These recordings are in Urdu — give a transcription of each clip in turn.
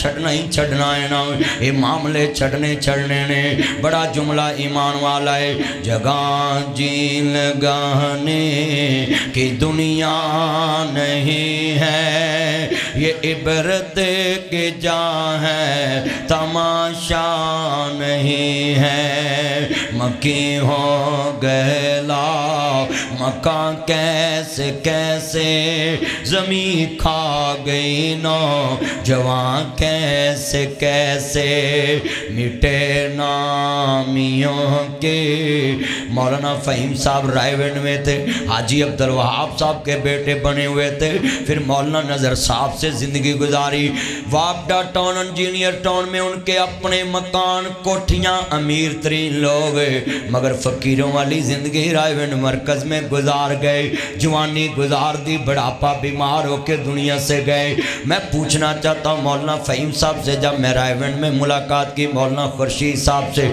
چھڑنا ہی چھڑنا ہے نا یہ معاملے چھڑنے چھڑنے نے بڑا جملہ ایمان والا ہے جگہ جی لگانے کی دنیا نہیں ہے یہ عبرت کے جا ہے تماشا نہیں ہے مکی ہو گلا مکان کیسے کیسے زمین کھا گئی نو جوان کیسے کیسے مٹے نامیوں کے مولانا فہیم صاحب رائے ونڈ میں تھے حاجی عبدالوہاب صاحب کے بیٹے بنے ہوئے تھے پھر مولانا نظر صاحب سے زندگی گزاری وابڈا ٹاؤن انجینئر ٹاؤن میں ان کے اپنے مکان کوٹھیاں امیر ترین لوگ مگر فقیروں والی زندگی رائے ونڈ مرکز میں گزار گئے جوانی گزار دی بڑھاپا بیمار ہو کے دنیا سے گئے میں پوچھنا چاہتا ہوں مولانا فہیم صاحب سے جب میں رائے ونڈ میں ملاقات کی مولانا خورشید صاحب سے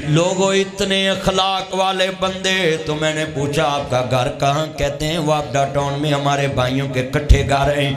لوگوں اتنے اخلاق والے بندے تو میں نے پوچھا آپ کا گھر کہاں کہتے ہیں وابڈا ٹاؤن میں ہمارے بھائیوں کے کٹھے گھر ہیں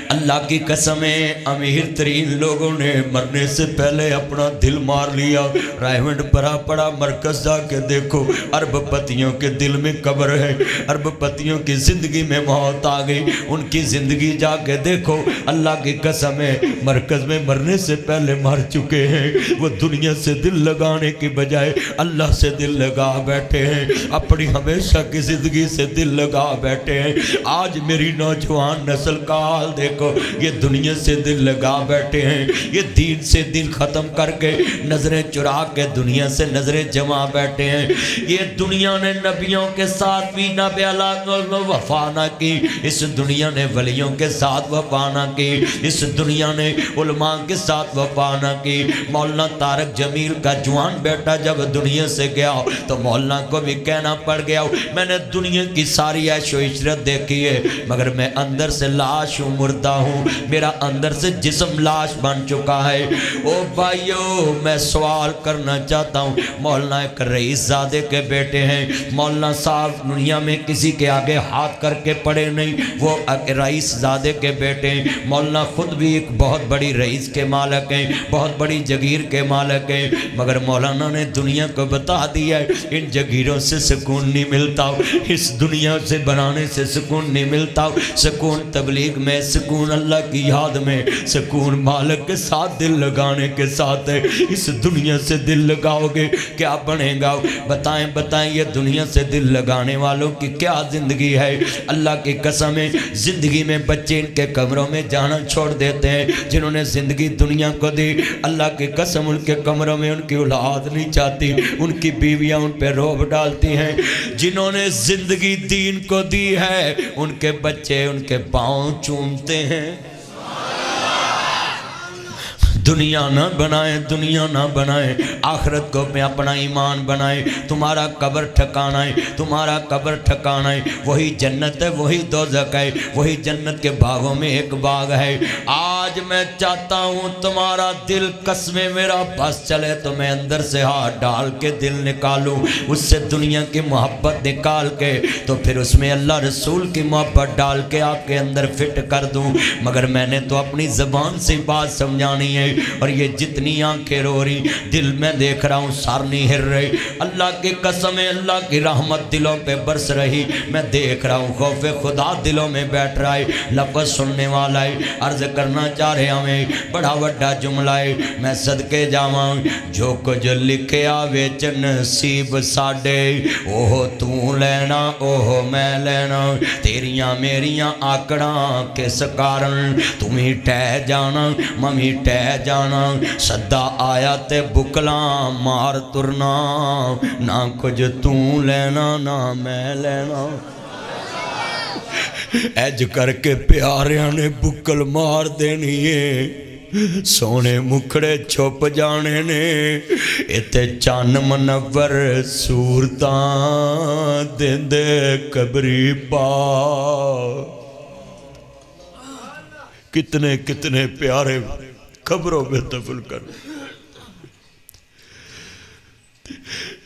اللہ کی قسمیں امیر ترین لوگوں نے مرنے سے پہلے اپنا دل مار لیا رائے ونڈ بڑا بڑا مرکز جا کے دیکھو ارب پتیوں کے دل میں قبر ہے ارب پتیوں کی زندگی میں موت آ گئی ان کی زندگی جا کے دیکھو اللہ کی قسمیں مرکز میں مرنے سے پہلے مر چکے ہیں وہ دنیا سے دل لگانے کی بجائے اللہ سے دل لگا بیٹھے ہیں اپنی ہمیشہ کی زندگی سے دل لگا بیٹھے ہیں آج میری نوجوان نسل کا حال دیکھو یہ دنیا سے دل لگا بیٹھے ہیں یہ دین سے دل ختم کر کے نظریں چرا کے دنیا سے نظریں جما بیٹھے ہیں یہ دنیا نے نبیوں کے ساتھ بھی نبی اللہ وفا نہ کی اس دنیا نے ولیوں کے ساتھ وفا نہ کی اس دنیا نے علماء کے ساتھ وفا نہ کی مولانا طارق جمیل کا جوان بیٹا جب دنیا سے گیا تو مولانا کو بھی کہنا پڑ گیا میں نے دنیا کی ساری عیش و عشرت دیکھی ہے مگر میں اندر سے لاش ہوں مردہ ہوں میرا اندر سے جسم لاش بن چکا ہے او بھائیو میں سوال کرنا چاہتا ہوں مولانا ایک رئیس زادے کے بیٹے ہیں مولانا صاحب دنیا میں کسی کے آگے ہاتھ کر کے پڑے نہیں وہ رئیس زادے کے بیٹے ہیں مولانا خود بھی ایک بہت بڑی رئیس کے مالک ہیں بہت بڑی جگیر کے مالک ہیں مگر مولانا نے دنیا کو بتا دیا ہے ان جگیروں سے سکون نہیں ملتا اس دنیا سے بنانے سے سکون نہیں ملتا سکون تبلیغ میں سکون اللہ کی یاد میں سکون مالک کے ساتھ دل لگانے کے ساتھ ہے اس دنیا سے دل لگاؤ گے کیا بنے گا بتائیں بتائیں یہ دنیا سے دل لگانے والوں کی کیا زندگی ہے اللہ کی قسم ہے زندگی میں بچے ان کے کمروں میں جانا چھوڑ دیتے ہیں جنہوں نے زندگی دنیا کو دی اللہ کی قسم ان کے کمروں میں ان کی اولاد نہیں چاہتی ان کی بیویاں ان پہ روب ڈالتی ہیں جنہوں نے زندگی دین کو دی ہے ان کے بچے ان کے پاؤں چومتے ہیں دنیا نہ بنائیں دنیا نہ بنائیں آخرت کو میں اپنا ایمان بنائیں تمہارا قبر ٹھکانا ہے تمہارا قبر ٹھکانا ہے وہی جنت ہے وہی دوزخ ہے وہی جنت کے باغوں میں ایک باغ ہے آج میں چاہتا ہوں تمہارا دل قسمیں میرا بس چلے تو میں اندر سے ہاتھ ڈال کے دل نکالوں اس سے دنیا کی محبت نکال کے تو پھر اس میں اللہ رسول کی محبت ڈال کے آپ کے اندر فٹ کر دوں مگر میں نے تو اپنی زبان سے بات سمجھانی ہے اور یہ جتنی آنکھیں رو رہی دل میں دیکھ رہا ہوں سار نہیں ہر رہی اللہ کی قسم اللہ کی رحمت دلوں پہ برس رہی میں دیکھ رہا ہوں خوف خدا دلوں میں بیٹھ رہا ہے لفظ سننے والا ہے عرض کرنا چاہ رہے ہمیں بڑا وڈا جملہ ہے میں صدقے جاواں جو کچھ لکھے آوے چ نصیب ساڈے اوہ تو لینا اوہ میں لینا تیریاں میریاں آکڑاں کس کارن تمہیں ٹہ جانا ممی ٹہ جانا صدا آیا تے بکلاں مار ترنا نہ کچھ تو لینا نہ میں لینا ایج کر کے پیاریاں نے بکل مار دینی ہے سونے مکھڑے چھپ جانے نے اتے چان منور صورتاں دیندے قبری پا کتنے کتنے پیارے قبروں میں دفن کر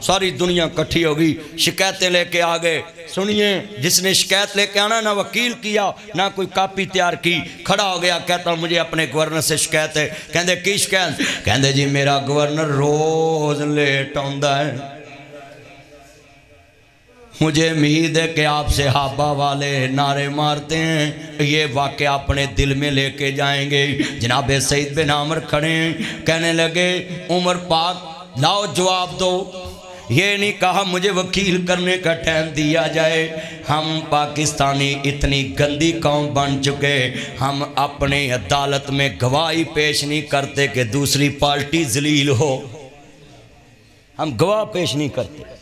ساری دنیا کٹھی ہوگی، شکایتیں لے کے آ گئے۔ سنیے، جس نے شکایت لے کے آنا نہ وکیل کیا نہ کوئی کاپی تیار کی، کھڑا ہو گیا، کہتا ہوں مجھے اپنے گورنر سے شکایت ہے۔ کہندے کی شکایت؟ کہندے جی میرا گورنر روز لیٹ آندا ہے، مجھے امید ہے کہ آپ صحابہ والے نعرے مارتے ہیں، یہ واقعہ اپنے دل میں لے کے جائیں گے۔ جناب سعید بن عامر کھڑے ہیں، کہنے لگے عمر پاک لاؤ جواب دو، یہ نہیں کہا مجھے وکیل کرنے کا ٹائم دیا جائے۔ ہم پاکستانی اتنی گندی قوم بن چکے، ہم اپنی عدالت میں گواہی پیش نہیں کرتے کہ دوسری پارٹی ذلیل ہو، ہم گواہ پیش نہیں کرتے،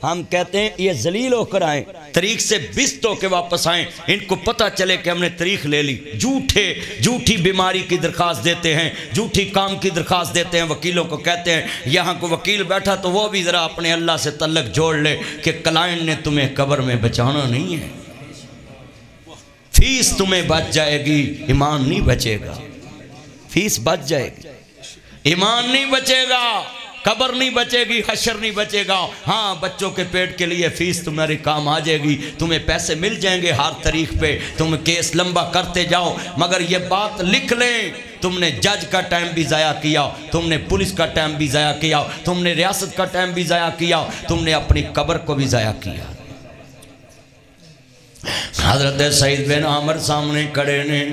ہم کہتے ہیں یہ ذلیل ہو کر آئیں، طریق سے بست ہو کے واپس آئیں، ان کو پتہ چلے کہ ہم نے طریق لے لی۔ جھوٹی بیماری کی درخواست دیتے ہیں، جھوٹی کام کی درخواست دیتے ہیں، وکیلوں کو کہتے ہیں یہاں کو وکیل بیٹھا تو وہ بھی ذرا اپنے اللہ سے تعلق جوڑ لے کہ کلائنٹ نے تمہیں قبر میں بچانا نہیں ہے، فیس تمہیں بچ جائے گی، ایمان نہیں بچے گا، فیس بچ جائے گی، ایمان نہیں بچے گا، قبر نہیں بچے گی، حشر نہیں بچے گا۔ ہاں بچوں کے پیٹ کے لیے فیس تمہاری کام آ جائے گی، تمہیں پیسے مل جائیں گے ہر طریق پہ، تم کیس لمبا کرتے جاؤ، مگر یہ بات لکھ لیں تم نے جج کا ٹائم بھی ضائع کیا، تم نے پولیس کا ٹائم بھی ضائع کیا، تم نے ریاست کا ٹائم بھی ضائع کیا، تم نے اپنی قبر کو بھی ضائع کیا۔ حضرت سعید بن عامر سامنے کھڑے نے،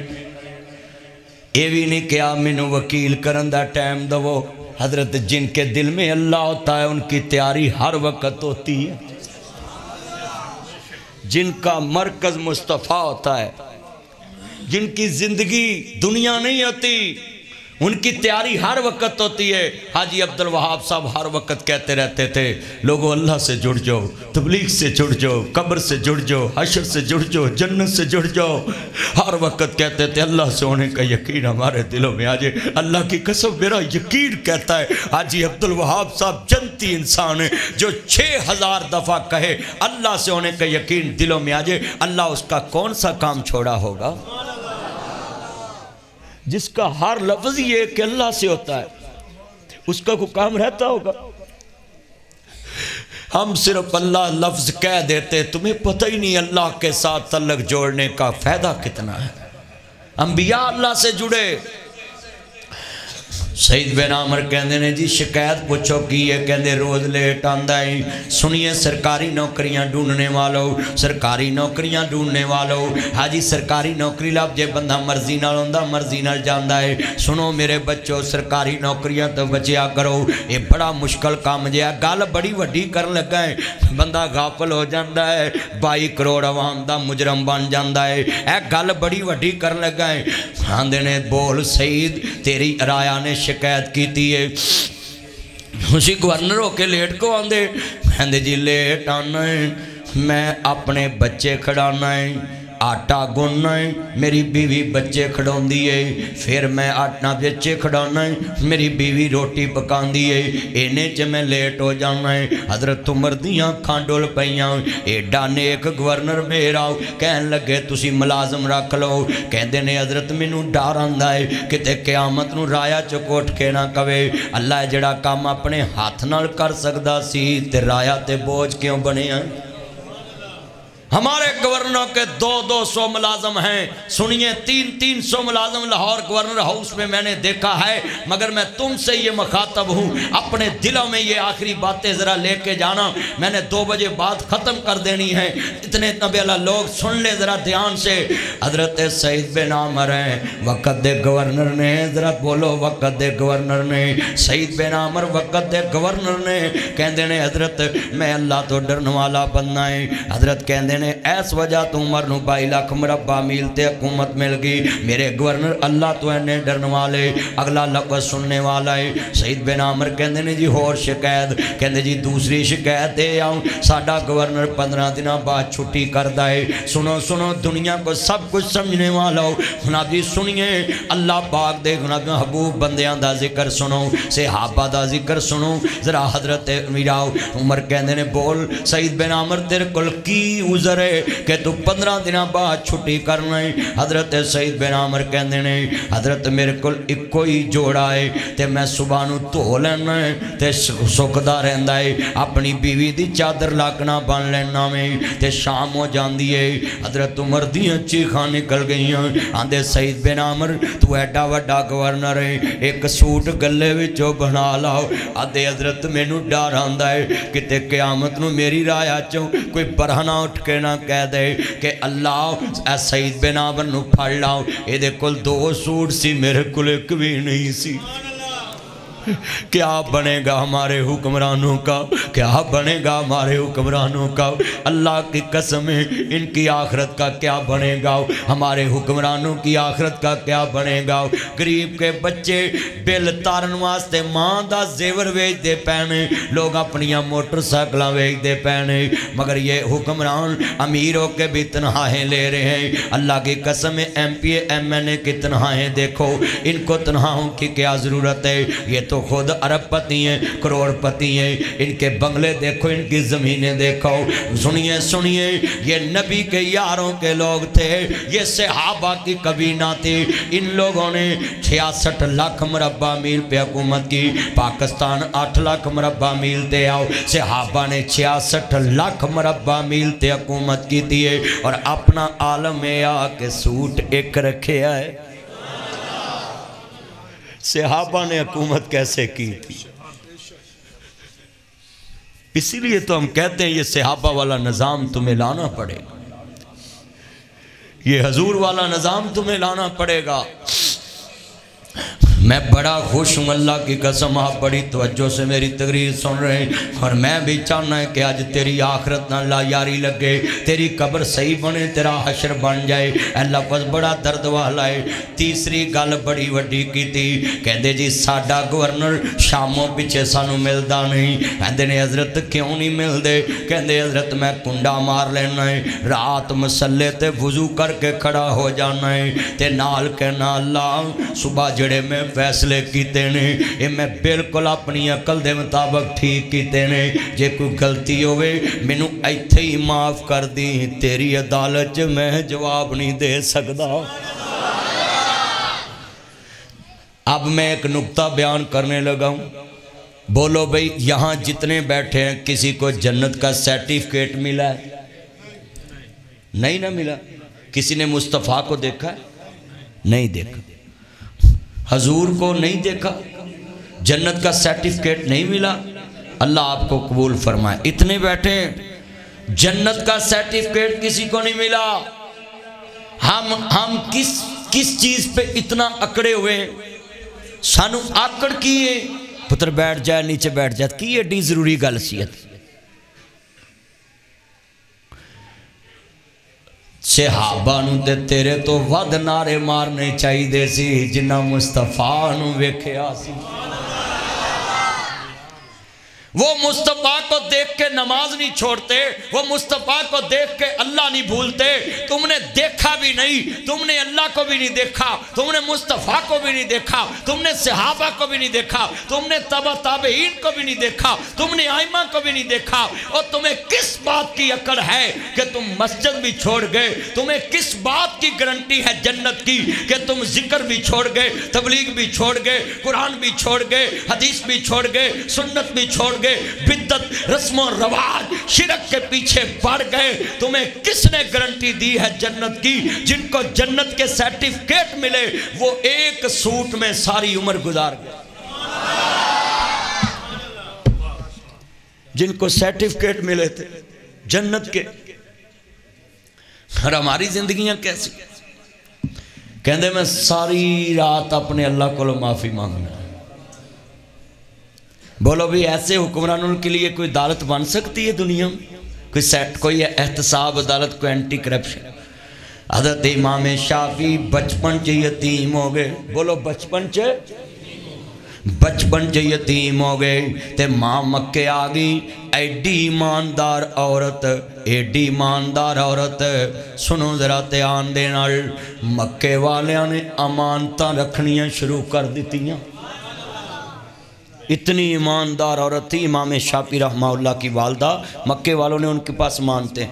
یہ بھی نہیں کیا مینوں وکیل کرن دا ٹائم دو۔ حضرت جن کے دل میں اللہ ہوتا ہے ان کی تیاری ہر وقت ہوتی ہے، جن کا مرکز مصطفیٰ ہوتا ہے، جن کی زندگی دنیا نہیں ہوتی، ان کی تیاری ہر وقت ہوتی ہے۔ حاجی عبدالوہاب صاحب ہر وقت کہتے رہتے تھے لوگو اللہ سے جڑ جاؤ، تبلیغ سے جڑ جاؤ، قبر سے جڑ جاؤ، حشر سے جڑ جاؤ، جنت سے جڑ جاؤ۔ ہر وقت کہتے تھے اللہ سے ہونے کا یقین ہمارے دلوں میں آ جائے۔ اللہ کی قسم میرا یقین کہتا ہے حاجی عبدالوہاب صاحب جنتی انسان ہے، جو 6000 دفعہ کہے اللہ سے ہونے کا یقین دلوں میں آ جائے، اللہ اس کا کون سا کام چھوڑا ہوگا؟ جس کا ہر لفظ یہ کہ اللہ سے ہوتا ہے، اس کا کوئی کام رہتا ہوگا؟ ہم صرف اللہ لفظ کہہ دیتے، تمہیں پتہ ہی نہیں اللہ کے ساتھ تعلق جوڑنے کا فائدہ کتنا ہے۔ انبیاء اللہ سے جڑے۔ سعید بن عامر کہندے نے جی شکایت پوچھو کی ہے، کہندے روز لیٹ آندا ہے۔ سنیے سرکاری نوکریاں ڈھونڈنے والوں، سرکاری نوکریاں ڈھونڈنے والوں، حاجی سرکاری نوکری لب جے بندہ مرضی نال ہوندا مرضی نال جاندا ہے۔ سنو میرے بچوں، سرکاری نوکریاں تو بچیا کرو، یہ بڑا مشکل کام جے، گل بڑی وڈی کرن لگا ہے، بندہ غافل ہو جاندا ہے، 22 کروڑ عوام دا مجرم بن جاندا ہے، اے گل بڑی وڈی کرن لگا ہے۔ آندے نے بول سعید تیری رایا نے شکایت کی تھی ہے، اسی گورنر ہو کے لیٹ کو آندے، کہندے جی لیٹ آنا ہے، میں اپنے بچے کھڑانا ہے، آٹا گننا ہے، میری بیوی بچے کھڑاؤں دی ہے، پھر میں آٹا بچے کھڑانا ہے، میری بیوی روٹی پکان دی ہے، اینے چے میں لیٹ ہو جانا ہے۔ حضرت عمر دیاں کھانڈول پہیاں، ایڈا نیک گورنر میرا کہن لگے تسی ملازم رکھ لو، کہندے نے حضرت مینوں ڈر آندا ہے کتے قیامت نو رایا چکوٹ کے نہ کہے اللہ جڑا کام اپنے ہاتھ نال کر سکدا سی تے رایا تے بوجھ کیوں بنے ہیں؟ ہمارے گورنروں کے 200 ملازم ہیں، سنیے 300 ملازم لاہور گورنر ہاؤس میں میں نے دیکھا ہے، مگر میں تم سے یہ مخاطب ہوں، اپنے دلوں میں یہ آخری باتیں ذرا لے کے جانا، میں نے 2 بجے بعد ختم کر دینی ہے، اتنے نبی اللہ لوگ سن لے ذرا دھیان سے۔ حضرت سعید بن عامر ہیں، وقت دے گورنر نے، ذرا بولو وقت دے گورنر نے، سعید بن عامر وقت دے گورنر نے، کہندے نے حضرت میں اللہ تو ڈرن والا بننا ہے۔ حضرت کہندے نے ایس وجہ تو عمر نو 22 لاکھ مربع میل تے حکومت مل گئی، میرے گورنر اللہ تو اینے ڈرن والے، اگلا لفظ سننے والا ہے۔ سعید بن عامر کہندے نے جی ہور شکایت، کہندے جی دوسری شکایت دے آؤں، ساڈا گورنر 15 دنوں بعد چھٹی کردا ہے۔ سنو سنو دنیا کو سب کچھ سمجھنے والا ہو، جناب جی سنیے اللہ پاک دے محبوب بندیاں دا ذکر سنو، صحابہ دا ذکر سنو ذرا۔ حضرت میرا عمر کہندے نے بول سعید بن عامر تیرے کول کی عذر ہے کہ تو 15 دن بعد چھٹی کرنا ہے۔ حضرت سید بن عامر کہندے نے حضرت میرے کول ایکو ہی جوڑا ہے تے میں صبح نو دھو لینا ہے تے سکدا رہندا ہے، اپنی بیوی دی چادر لاکنا بن لینا میں تے شام ہو جاندی ہے۔ حضرت عمر دیاں چیخاں نکل گئیاں، آندے سید بن عامر تو ایڈا وڈا گورنر ہے، ایک سوٹ گلے وچوں بنا لاؤ۔ آدھے حضرت مینوں ڈر آندا ہے کتے قیامت نو میری رایا چوں کوئی برہنہ اٹھ کے نہ کہہ دے کہ اللہ اے سید بن عامر نو پھڑ لاؤ، اے دے کول 2 سوٹ سی میرے کول ایک بھی نہیں سی۔ کیا بنے گا ہمارے حکمرانوں کا، کیا بنے گا ہمارے حکمرانوں کا؟ اللہ کی قسم ہے ان کی آخرت کا کیا بنے گا، ہمارے حکمرانوں کی آخرت کا کیا بنے گا؟ غریب کے بچے بل تارن واسطے ماں دا زیور ویچ دے پینے، لوگ اپنیاں موٹر سائیکلاں ویچ دے پینے، مگر یہ حکمران امیروں کے بھی تنخواہیں لے رہے ہیں۔ اللہ کی قسم ہے M P A M N A کی تنخواہیں دیکھو، ان کو تنخواہوں کی کیا ضرورت ہے؟ یہ تو خود ارب پتی ہیں، کروڑ پتی ہیں، ان کے بنگلے دیکھو، ان کی زمینیں دیکھو۔ سنیے سنیے، یہ نبی کے یاروں کے لوگ تھے، یہ صحابہ کی کابینہ تھی۔ ان لوگوں نے 66 لاکھ مربع میل پہ حکومت کی، پاکستان 8 لاکھ مربع میل تے آؤ، صحابہ نے 66 لاکھ مربع میل تے حکومت کی تھی، اور اپنا عالم آ کے سوٹ ایک رکھے آئے۔ صحابہ نے حکومت کیسے کی تھی؟ اسی لیے تو ہم کہتے ہیں یہ صحابہ والا نظام تمہیں لانا پڑے گا، یہ حضور والا نظام تمہیں لانا پڑے گا۔ میں بڑا خوش ہوں، اللہ کی قسم آپ بڑی توجہ سے میری تقریر سن رہے ہیں، اور میں بھی چاہنا ہے کہ آج تیری آخرت نہ لا یاری لگے، تیری قبر صحیح بنے، تیرا حشر بن جائے۔ اللہ پس بڑا درد والا ہے۔ تیسری گل بڑی وڈی کی تھی، کہندے جی ساڈا گورنر شاموں پیچھے سانو ملدا نہیں۔ کہندے نے حضرت کیوں نہیں ملدے؟ کہندے حضرت میں کنڈا مار لینا ہے، رات مسلے تے وضو کر کے کھڑا ہو جانا ہے تے نال کہنا اللہ صبح جڑے میں فیصلے کیتے نے یہ میں بالکل اپنی عقل دے مطابق ٹھیک کیتے نے، جے کوئی غلطی ہوئے مینوں ایتھے ہی معاف کر دی، تیری عدالت میں جواب نہیں دے سکدا۔ اب میں ایک نکتہ بیان کرنے لگا ہوں، بولو بھئی یہاں جتنے بیٹھے ہیں کسی کو جنت کا سرٹیفکیٹ ملا ہے؟ نہیں نہ ملا۔ کسی نے مصطفیٰ کو دیکھا ہے؟ نہیں دیکھا۔ حضور کو نہیں دیکھا، جنت کا سرٹیفکیٹ نہیں ملا۔ اللہ آپ کو قبول فرمائے۔ اتنے بیٹھے جنت کا سرٹیفکیٹ کسی کو نہیں ملا، ہم کس چیز پہ اتنا اکڑے ہوئے؟ سانو آکڑ کیے پتر بیٹھ جائے نیچے بیٹھ جائے کی ایڈی ضروری گل سیت؟ صحابہ نو تے تیرے تو ود نعرے مارنے چاہی دے سی جنہ مصطفیٰ نو ویکھیا سی۔ وہ مصطفیٰ کو دیکھ کے نماز نہیں چھوڑتے، وہ مصطفیٰ کو دیکھ کے اللہ نہیں بھولتے۔ تم نے دیکھا بھی نہیں، تم نے اللہ کو بھی نہیں دیکھا، تم نے مصطفیٰ کو بھی نہیں دیکھا، تم نے صحابہ کو بھی نہیں دیکھا، تم نے تبع تابعین کو بھی نہیں دیکھا، تم نے ائمہ کو بھی نہیں دیکھا، اور تمہیں کس بات کی اکڑ ہے کہ تم مسجد بھی چھوڑ گئے؟ تمہیں کس بات کی گارنٹی ہے جنت کی کہ تم ذکر بھی چھوڑ گئے، تبلیغ بھی چھوڑ گئے، قرآن بھی چھوڑ گئے، حدیث بھی چھوڑ گئے، سنت بھی چھوڑ گئے، بدعت رسم و رواج شرک کے پیچھے پڑ گئے؟ تمہیں کس نے گارنٹی دی ہے جنت کی؟ جن کو جنت کے سرٹیفکیٹ ملے وہ ایک سوٹ میں ساری عمر گزار گئے۔ جن کو سرٹیفکیٹ ملے تھے جنت کے، اور ہماری زندگیاں کیسی؟ کہندے میں ساری رات اپنے اللہ کو معافی مانگنا۔ بولو بھی ایسے حکمرانوں کے لیے کوئی عدالت بن سکتی ہے دنیا میں؟ کوئی احتساب عدالت، کوئی اینٹی کرپشن؟ حضرت امام شافعی بچپن چ یتیم ہو گئے، بولو بچپن چ یتیم ہو گئے تے ماں مکے آ گئی، ایڈی ایماندار عورت، ایڈی ایماندار عورت، سنو ذرا دھیان دے نال، مکے والیاں نے امانتاں رکھنیاں شروع کر دیتیاں۔ اتنی ایماندار عورت تھی امام شافعی رحمہ اللہ کی والدہ، مکے والوں نے ان کے پاس مانتے ہیں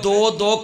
2-2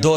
2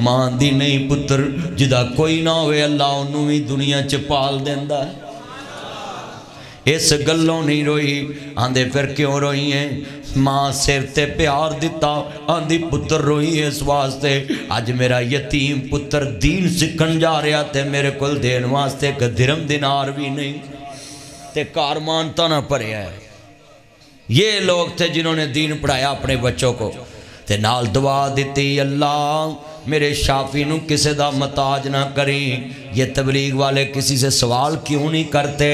ماں دی نہیں پتر جدا کوئی نہ ہوئے اللہ انہوں بھی دنیا چ پال دیندا ہے اس گلوں نہیں روئی آندے پھر کیوں روئی ہیں ماں سر تے پیار دیتا آندی پتر روئی اس واسطے آج میرا یتیم پتر دین سکھن جا رہا تے میرے کل دین واسطے کہ درم دینار بھی نہیں تے کارمان تو نہ پڑے ہے یہ لوگ تھے جنہوں نے دین پڑھایا اپنے بچوں کو تے نال دعا دیتی اللہ میرے شافی نو کسی دا محتاج نہ کریں یہ تبلیغ والے کسی سے سوال کیوں نہیں کرتے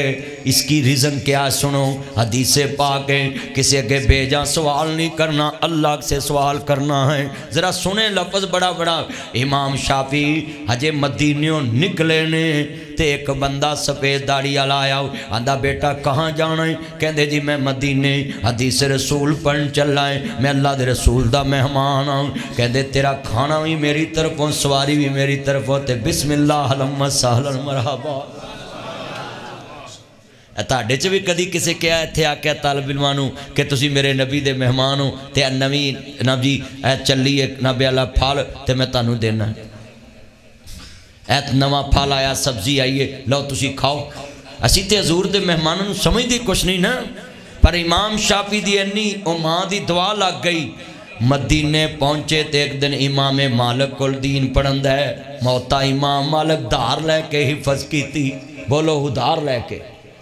اس کی ریزن کیا سنو حدیث پاک ہے کسی کے بیجا سوال نہیں کرنا اللہ سے سوال کرنا ہے ذرا سنیں لفظ بڑا بڑا امام شافی حجے مدینیوں نکلے نے تے ایک بندہ سفید داڑھی والا آیا آندا بیٹا کہاں جانا ہے کہندے جی میں مدینے حدیث رسول پڑھن چلا ہے میں اللہ دے رسول دا مہمان ہوں کہندے تیرا کھانا بھی میری طرفوں سواری بھی میری طرفوں تے بسم اللہ اللہم سہلا مرحبا تاڑے چ بھی کدی کسے کیا ایتھے آکیا طالب علمانو کہ تسی میرے نبی دے مہمان ہو تے نبی نبی اے چلی ایک نبی والا پھل تے میں تانوں دینا ایت نواں پھل آیا سبزی آئیے لو تسی کھاؤ اسی تے حضور دے مہمانوں سمجھ دی کچھ نہیں نا پر امام شافی دی انی او ماں دی دعا لگ گئی مدینے پہنچے تے ایک دن امام مالک کل دین پڑھند ہے موتا امام مالک دار لے کے حفظ کی تھی بولو دار لے کے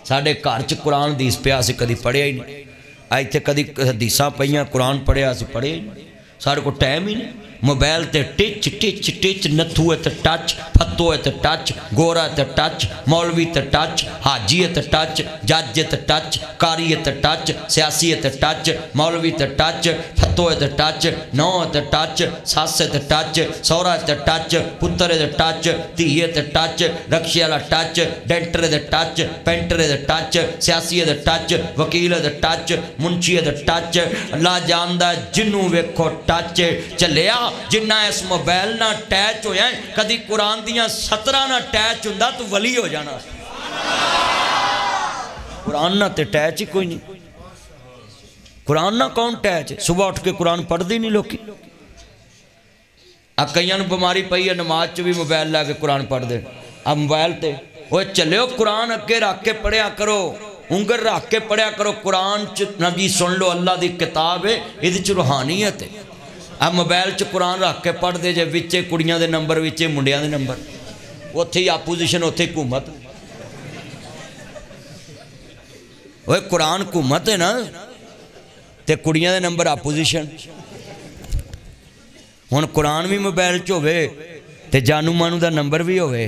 ساڑھے کارچ قرآن دیس پہ آسے کدی پڑھے ہی نہیں آئی تھے کدی حدیثاں پہیاں قرآن پڑھے آسے پڑھے ہی نہیں ساڑھے کو ٹائم ہی نہیں موبائل تے ٹچ ٹچ ٹچ نتھو ہے تے ٹچ پھتو ہے تے ٹچ گورا ہے تے ٹچ مولوی تے ٹچ حاجی ہے تے ٹچ جج ہے تے ٹچ کاری ہے تے ٹچ سیاسی ہے تے ٹچ مولوی تے ٹچ پھتو ہے تے ٹچ نو ہے تے ٹچ ساس ہے تے ٹچ سورا ہے تے ٹچ پتر ہے تے ٹچ تھی ہے تے ٹچ رکشے والا ٹچ ڈینٹر ہے تے ٹچ پینٹر ہے تے ٹچ سیاسی ہے تے ٹچ وکیل ہے تے ٹچ منشی ہے تے ٹچ اللہ جاندہ جنوں ویکھو ٹچ چلیا جنہ اس موبائل نہ ٹیچ ہویا ہے کدی قرآن دیاں 17 نہ ٹیچ ہوندہ تو ولی ہو جانا قرآن نہ تے ٹیچ ہی کوئی نہیں قرآن نہ کون ٹیچ ہے صبح اٹھ کے قرآن پڑھ دی نہیں لوکی اب کئیاں بماری پئی ہے نماز چو بھی موبائل لے کے قرآن پڑھ دے اب موبائل تے وہ چلے ہو قرآن اگے رکھ کے پڑھیا کرو انگر رکھ کے پڑھیا کرو قرآن نبی سن لو اللہ دی کتاب ہے یہ چ روحانیت ہے اب موبائل چ قرآن رکھ کے پڑھ دے جے وچے کڑیاں دے نمبر وچے منڈیاں دے نمبر اوتھے ہی اپوزیشن اوتھے حکومت وہ قرآن حکومت ہے نا تے کڑیاں دے نمبر اپوزیشن ہن قرآن بھی موبائل چ ہوے تے جانو مانو دا نمبر بھی ہوے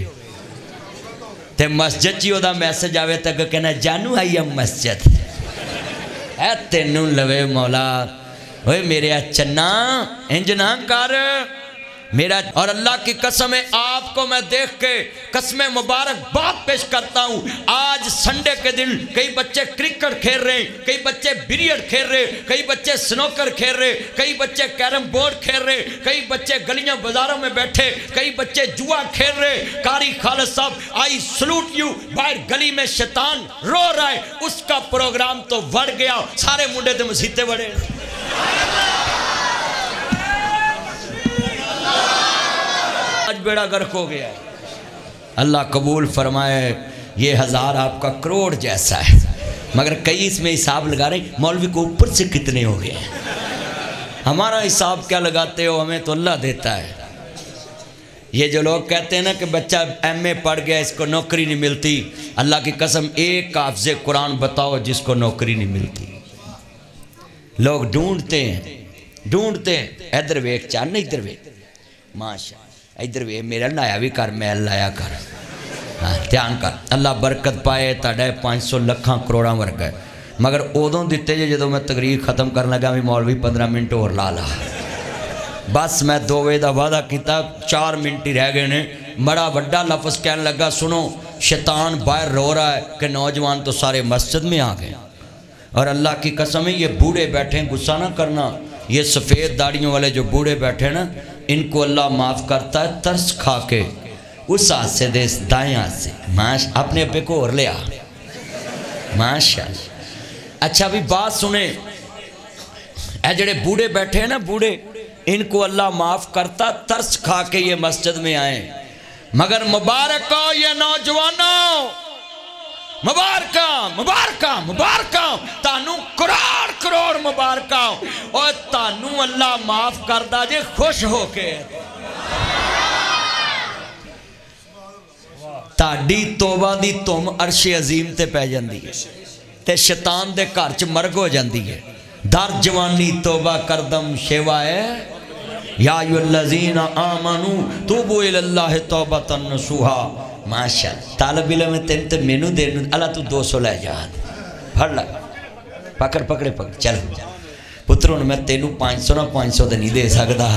تے مسجد چی دا میسج آوے تے کہنا جانو آئی ہم مسجد اے تینوں لوے مولا اوے میرے چنا انج نہ کر میرا اور اللہ کی قسم ہے آپ کو میں دیکھ کے قسم مبارک بات پیش کرتا ہوں آج سنڈے کے دن کئی بچے کرکٹ کھیل رہے ہیں کئی بچے بلیئرڈ کھیل رہے کئی بچے سنوکر کھیل رہے کئی بچے کیرم بورڈ کھیل رہے کئی بچے گلیاں بازاروں میں بیٹھے کئی بچے جوا کھیل رہے قاری خالد صاحب آئی سلوٹ یو باہر گلی میں شیطان رو رہا ہے اس کا پروگرام تو بڑھ گیا سارے منڈے دے مسیطے بڑھے آج بیڑا گرک ہو گیا اللہ قبول فرمائے یہ 1000 آپ کا کروڑ جیسا ہے مگر کئی اس میں حساب لگا رہے ہیں مولوی کو اوپر سے کتنے ہو گئے ہمارا حساب کیا لگاتے ہو ہمیں تو اللہ دیتا ہے یہ جو لوگ کہتے ہیں نا کہ بچہ ایم اے پڑھ گیا اس کو نوکری نہیں ملتی اللہ کی قسم ایک حافظ قرآن بتاؤ جس کو نوکری نہیں ملتی لوگ ڈھونڈتے ہیں ادھر ویک چاہنے ادھر ویک ماشاء ادھر ویک میرا لایا بھی کر محل لایا کر دھیان کر اللہ برکت پائے تاڑے 500 لکھاں کروڑاں ورگ ہے مگر ادوں دیتے جدوں میں تقریر ختم کرنے لگا بھی مولوی 15 منٹ اور لا بس میں 2 بجے دا وعدہ کیتا 4 منٹ ہی رہ گئے نے بڑا بڑا لفظ کہنے لگا سنو شیطان باہر رو رہا ہے کہ نوجوان تو سارے مسجد میں آ گئے اور اللہ کی قسم ہے یہ بوڑھے بیٹھے ہیں غصہ نہ کرنا یہ سفید داڑیوں والے جو بوڑھے بیٹھے نا ان کو اللہ معاف کرتا ہے ترس کھا کے اس ہاتھ سے دے دائیں ہاتھ سے اپنے ابے کو اور لیا ماشاءاللہ اچھا بھی بات سنیں اے جڑے بوڑھے بیٹھے ہیں نا بوڑھے ان کو اللہ معاف کرتا، ترس کھا کے یہ مسجد میں آئیں۔ مگر مبارک ہو یہ نوجوانوں، مبارکاں مبارکاں مبارکاں، تانوں کروڑ کروڑ مبارکاں، اور تانوں اللہ معاف کردہ جے خوش ہو کے۔ تاڑی توبہ دی تم عرش عظیم تے پہ جاندی ہے تے شیطان دے گھر چ مرگ ہو جاندی ہے۔ در جوانی توبہ کردم شیوائے، یا ایھا الذین آمنوا توبوا الی اللہ توبۃ نصوحا۔ ماشاءاللہ طالب علم میں تین تے مینو دین اللہ تو 200 لے جا پھڑ لگا پکڑ پکڑے پکڑ چل پتروں میں تینوں 500 نہ 500 تے نہیں دے سکتا۔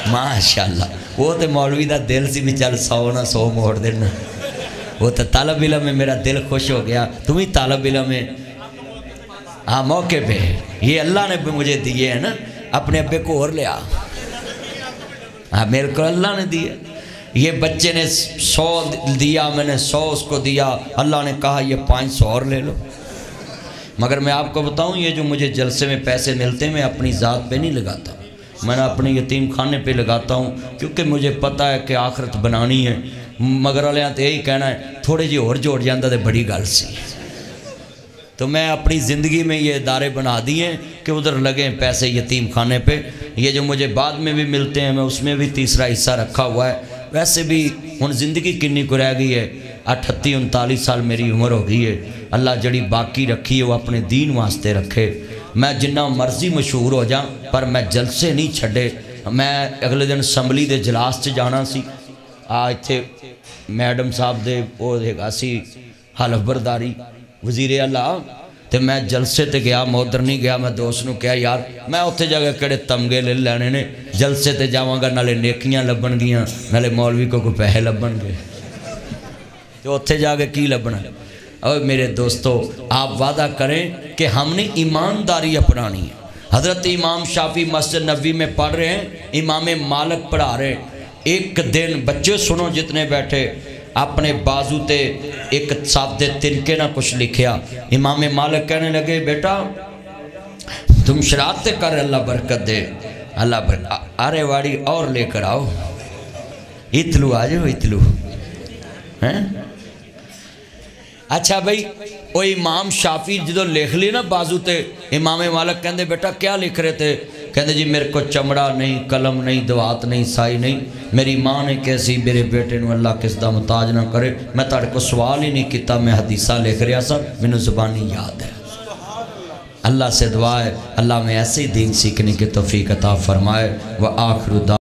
ماشاءاللہ وہ تے مولوی دا دل سی بھی چل 100 نہ 100 موڑ دینا۔ وہ تے طالب علم میں میرا دل خوش ہو گیا، تم ہی طالب علم میں ہاں موقع پہ یہ اللہ نے مجھے دیے ہیں نا، اپنے ابے کو اور لیا، ہاں میرے کو اللہ نے دیا۔ یہ بچے نے 100 دیا، میں نے 100 اس کو دیا، اللہ نے کہا یہ 500 اور لے لو۔ مگر میں آپ کو بتاؤں یہ جو مجھے جلسے میں پیسے ملتے ہیں میں اپنی ذات پہ نہیں لگاتا، میں نے اپنے یتیم خانے پہ لگاتا ہوں، کیونکہ مجھے پتہ ہے کہ آخرت بنانی ہے۔ مگر والیاں تو یہی کہنا ہے تھوڑے جی اور جوڑ جاندہ تے بڑی گل سی۔ تو میں اپنی زندگی میں یہ ادارے بنا دیے کہ ادھر لگیں پیسے یتیم خانے پہ۔ یہ جو مجھے بعد میں بھی ملتے ہیں میں اس میں بھی تیسرا حصہ رکھا ہوا ہے۔ ویسے بھی ہن زندگی کنی کو رہ گئی ہے، 38-39 سال میری عمر ہو گئی ہے۔ اللہ جڑی باقی رکھی ہے وہ اپنے دین واسطے رکھے۔ میں جنہ مرضی مشہور ہو جاؤں پر میں جلسے نہیں چھڑے۔ میں اگلے دن اسمبلی دے جلاس سے جانا سی، اتھے میڈم صاحب دے وہ گا سی حلف برداری وزیر اللہ، تے میں جلسے تے گیا، مودر نہیں گیا۔ میں دوست نو کہا یار میں اتھے جگہ کڑے تمگے لے لینے نے، جلسے تے جاواں گا نالے نیکیاں لبن گیاں نالے مولوی کو پیسے لبن گے، تو اتھے جا کے کی لبنا۔ اور میرے دوستو آپ وعدہ کریں کہ ہم نے ایمانداری اپنانی ہے۔ حضرت امام شافعی مسجد نبوی میں پڑھ رہے ہیں، امام مالک پڑھا رہے ہیں۔ ایک دن بچے سنو جتنے بیٹھے، اپنے بازو تے ایک سادے تنکے نہ کچھ لکھیا۔ امام مالک کہنے لگے بیٹا تم شرارتیں کر، اللہ برکت دے، اللہ برکت، آرے واڑی اور لے کر آؤ، اتلو آ جاؤ اتلو۔ اچھا بھئی وہ امام شافعی جدو لکھ لی نا بازو تے، امام مالک کہندے بیٹا کیا لکھ رہے تھے؟ کہندے جی میرے کو چمڑا نہیں، قلم نہیں، دوات نہیں، سائی نہیں، میری ماں نے کیسی میرے بیٹے نو اللہ کس دا محتاج نہ کرے۔ میں تاڑے کو سوال ہی نہیں کیتا، میں حدیثہ لکھ رہا سا، مینوں زبانی یاد ہے۔ اللہ سے دعا ہے اللہ میں ایسے ہی دین سیکھنے کی توفیق عطا فرمائے۔ وآخر دعوانا